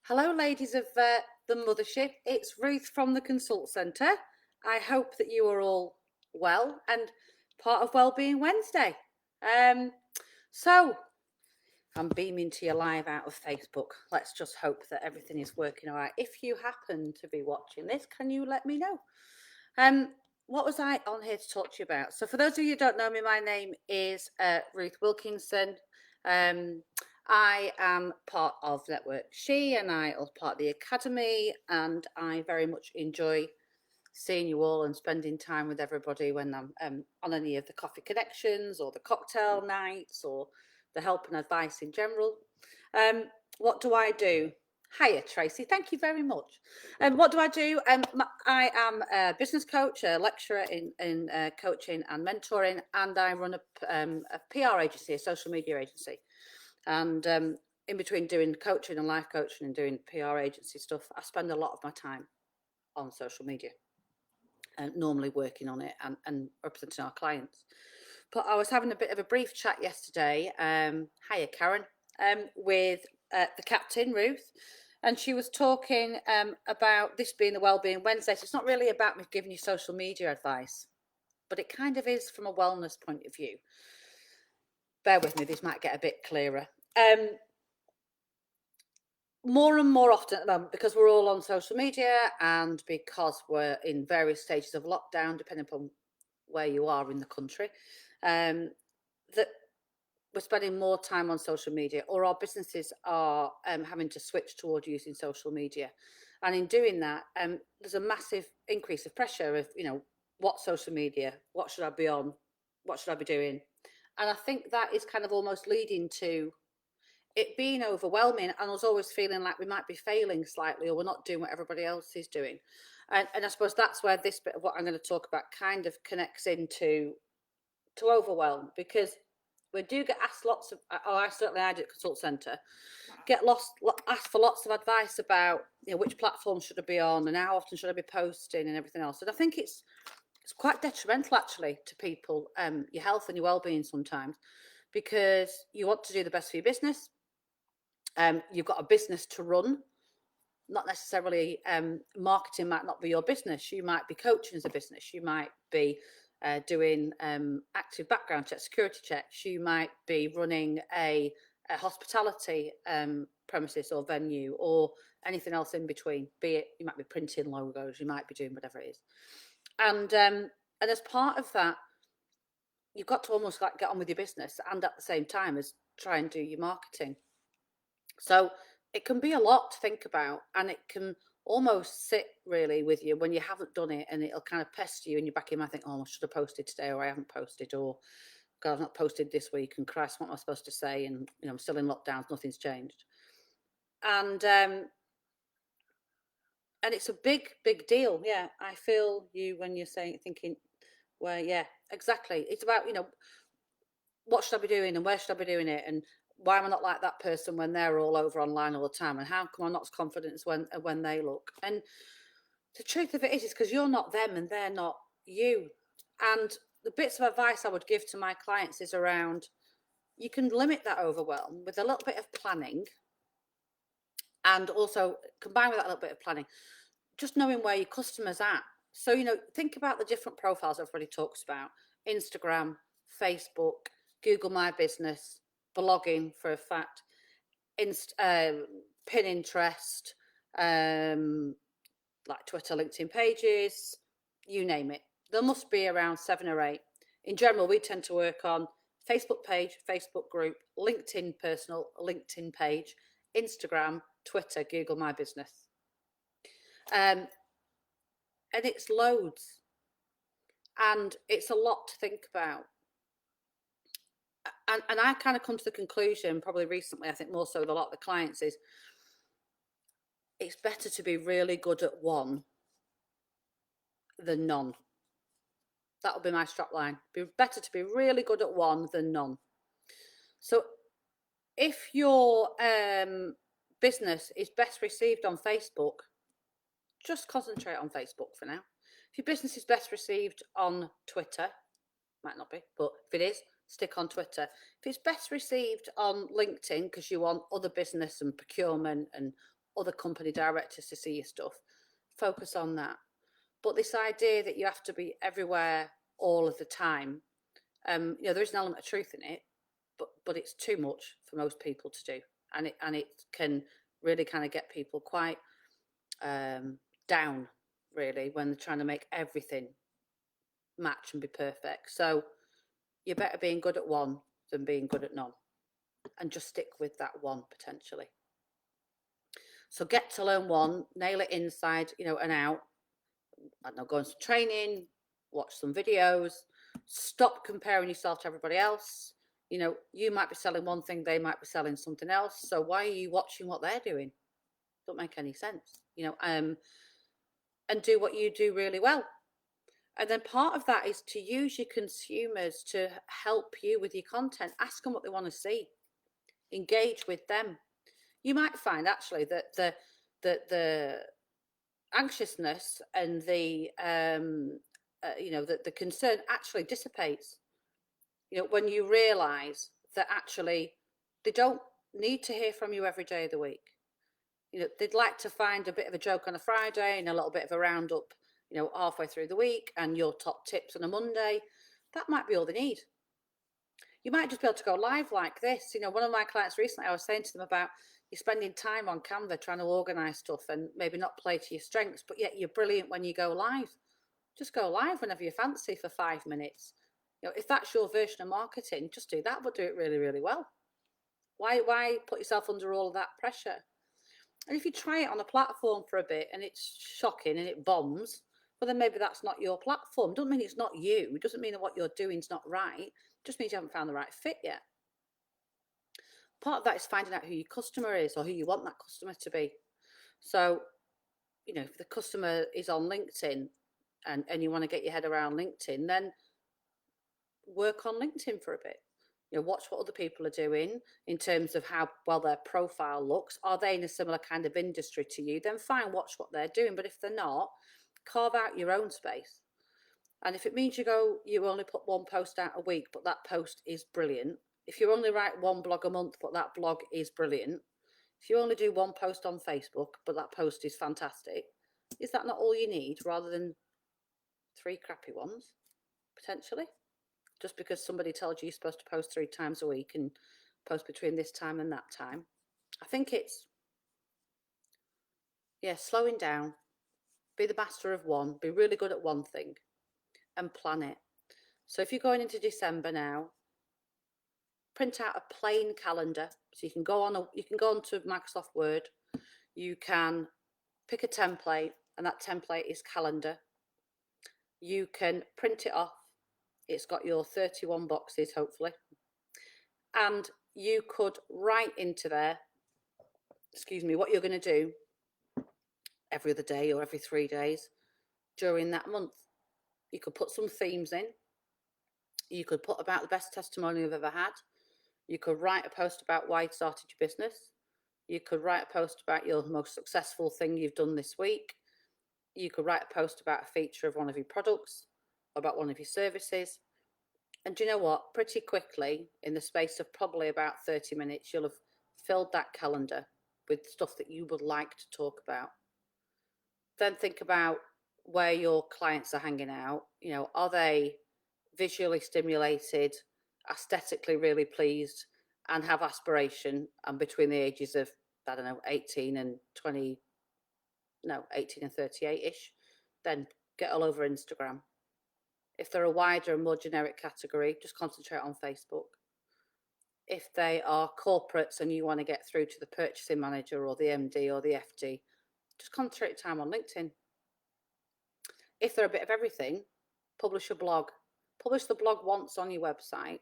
Hello, ladies of the mothership. It's Ruth from the Consult Centre. I hope that you are all well and part of Wellbeing Wednesday. Um, so, I'm beaming to you live out of Facebook. Let's just hope that everything is working all right. If you happen to be watching this, can you let me know? What was I on here to talk to you about? So, for those of you who don't know me, my name is Ruth Wilkinson. Um, I am part of Network She, and I are part of the Academy, and I very much enjoy seeing you all and spending time with everybody when I'm on any of the coffee connections or the cocktail nights or the help and advice in general. Um, what do I do? Hiya, Tracy. Thank you very much. What do I do? I am a business coach, a lecturer in coaching and mentoring, and I run a PR agency, a social media agency. And in between doing coaching and life coaching and doing PR agency stuff, I spend a lot of my time on social media and normally working on it and representing our clients. But I was having a bit of a brief chat yesterday, hiya Karen, with the captain, Ruth, and she was talking about this being the Wellbeing Wednesday. So it's not really about me giving you social media advice, but it kind of is from a wellness point of view. Bear with me, this might get a bit clearer. More and more often at the moment, because we're all on social media and because we're in various stages of lockdown, depending upon where you are in the country, that we're spending more time on social media, or our businesses are having to switch toward using social media. And in doing that, there's a massive increase of pressure of, what social media, what should I be on, what should I be doing? And I think that is kind of almost leading to it being overwhelming, and us always feeling like we might be failing slightly or we're not doing what everybody else is doing. And I suppose that's where this bit of what I'm going to talk about kind of connects into overwhelm, because we do get asked lots of, I certainly I did at Consult Centre, asked for lots of advice about, which platform should I be on and how often should I be posting and everything else. And I think it's quite detrimental actually to people, your health and your well-being sometimes, because you want to do the best for your business. You've got a business to run, not necessarily marketing might not be your business. You might be coaching as a business. You might be doing active background checks, security checks. You might be running a hospitality premises or venue or anything else in between. Be it you might be printing logos, you might be doing whatever it is. And as part of that, you've got to almost like get on with your business and at the same time as try and do your marketing. So it can be a lot to think about, and it can almost sit really with you when you haven't done it, and it'll kind of pester you in your back of your mind, think, oh, I should have posted today, or I haven't posted, or God, I've not posted this week, and Christ, what am I supposed to say? And I'm still in lockdowns, nothing's changed. And it's a big deal. Yeah, I feel you when you're thinking, well, yeah, exactly. It's about, what should I be doing and where should I be doing it, and why am I not like that person when they're all over online all the time, and how come I'm not as confident as when they look? And the truth of it is because you're not them and they're not you. And the bits of advice I would give to my clients is around, you can limit that overwhelm with a little bit of planning, and also combine with that little bit of planning, just knowing where your customers are at. So, think about the different profiles everybody talks about: Instagram, Facebook, Google My Business, blogging for a fact, Pinterest, like Twitter, LinkedIn pages, you name it. There must be around 7 or 8. In general, we tend to work on Facebook page, Facebook group, LinkedIn personal, LinkedIn page, Instagram, Twitter, Google My Business. And it's loads. And it's a lot to think about. And I kind of come to the conclusion, probably recently, I think more so with a lot of the clients, is it's better to be really good at one than none. That'll be my strap line. Be better to be really good at one than none. So if your business is best received on Facebook, just concentrate on Facebook for now. If your business is best received on Twitter, might not be, but if it is, stick on Twitter. If it's best received on LinkedIn because you want other business and procurement and other company directors to see your stuff. Focus on that. But this idea that you have to be everywhere all of the time, there is an element of truth in it, but it's too much for most people to do, and it can really kind of get people quite down, really, when they're trying to make everything match and be perfect. So you're better being good at one than being good at none, and just stick with that one potentially. So get to learn one, nail it inside, and out. I don't know, go on some training, watch some videos, stop comparing yourself to everybody else. You might be selling one thing, they might be selling something else. So why are you watching what they're doing? Don't make any sense, and do what you do really well. And then part of that is to use your consumers to help you with your content. Ask them what they want to see. Engage with them. You might find actually that the anxiousness and the the concern actually dissipates. When you realise that actually they don't need to hear from you every day of the week. They'd like to find a bit of a joke on a Friday and a little bit of a roundup, halfway through the week, and your top tips on a Monday. That might be all they need. You might just be able to go live like this. One of my clients recently, I was saying to them about you're spending time on Canva trying to organise stuff and maybe not play to your strengths, but yet you're brilliant when you go live. Just go live whenever you fancy for 5 minutes. If that's your version of marketing, just do that, but do it really, really well. Why put yourself under all of that pressure? And if you try it on a platform for a bit and it's shocking and it bombs, well, then maybe that's not your platform. Doesn't mean it's not you. It doesn't mean that what you're doing is not right. It just means you haven't found the right fit yet. Part of that is finding out who your customer is or who you want that customer to be. So, if the customer is on LinkedIn and you want to get your head around LinkedIn, then work on LinkedIn for a bit. Watch what other people are doing in terms of how well their profile looks. Are they in a similar kind of industry to you? Then fine, watch what they're doing. But if they're not, carve out your own space. And if it means you only put one post out a week, but that post is brilliant. If you only write one blog a month, but that blog is brilliant. If you only do one post on Facebook, but that post is fantastic, is that not all you need rather than 3 crappy ones, potentially? Just because somebody told you you're supposed to post 3 times a week and post between this time and that time. I think it's, slowing down, be the master of one, be really good at one thing and plan it. So if you're going into December now, print out a plain calendar. So you can go onto Microsoft Word, you can pick a template, and that template is calendar. You can print it off. It's got your 31 boxes, hopefully. And you could write into there, what you're going to do every other day or every 3 days during that month. You could put some themes in. You could put about the best testimony you've ever had. You could write a post about why you started your business. You could write a post about your most successful thing you've done this week. You could write a post about a feature of one of your products, about one of your services. And do you know what? Pretty quickly, in the space of probably about 30 minutes, you'll have filled that calendar with stuff that you would like to talk about. Then think about where your clients are hanging out. Are they visually stimulated, aesthetically really pleased, and have aspiration, and between the ages of, 18 and 38-ish, then get all over Instagram. If they're a wider and more generic category, just concentrate on Facebook. If they are corporates and you want to get through to the purchasing manager or the MD or the FD, just concentrate time on LinkedIn. If they're a bit of everything, publish a blog. Publish the blog once on your website,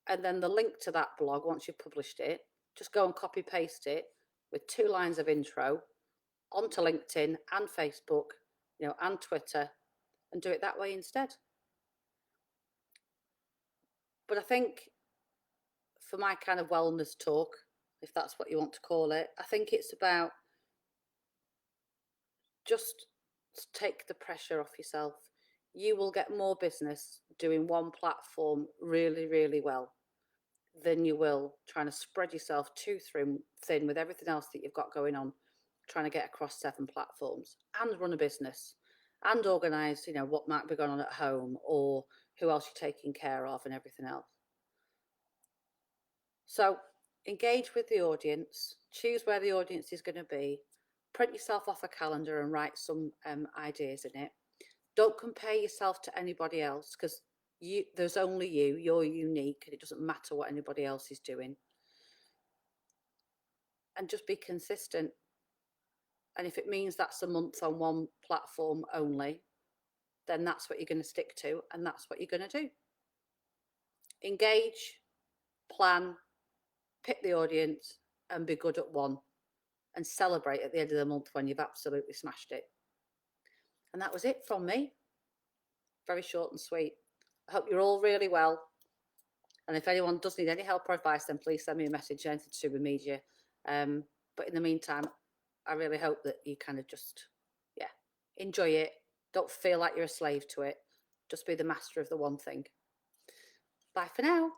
and then the link to that blog, once you've published it, just go and copy paste it with 2 lines of intro onto LinkedIn and Facebook, and Twitter, and do it that way instead. But I think for my kind of wellness talk, if that's what you want to call it, I think it's about just take the pressure off yourself. You will get more business doing one platform really, really well than you will trying to spread yourself too thin with everything else that you've got going on. trying to get across 7 platforms and run a business and organise, what might be going on at home or who else you're taking care of and everything else. So engage with the audience, choose where the audience is going to be, print yourself off a calendar and write some ideas in it. Don't compare yourself to anybody else, because there's only you, you're unique, and it doesn't matter what anybody else is doing. And just be consistent. And if it means that's a month on one platform only, then that's what you're going to stick to, and that's what you're going to do. Engage, plan, pick the audience, and be good at one, and celebrate at the end of the month when you've absolutely smashed it. And that was it from me. Very short and sweet. I hope you're all really well. And if anyone does need any help or advice, then please send me a message, anything to do with media. But in the meantime, I really hope that you kind of just, enjoy it. Don't feel like you're a slave to it. Just be the master of the one thing. Bye for now.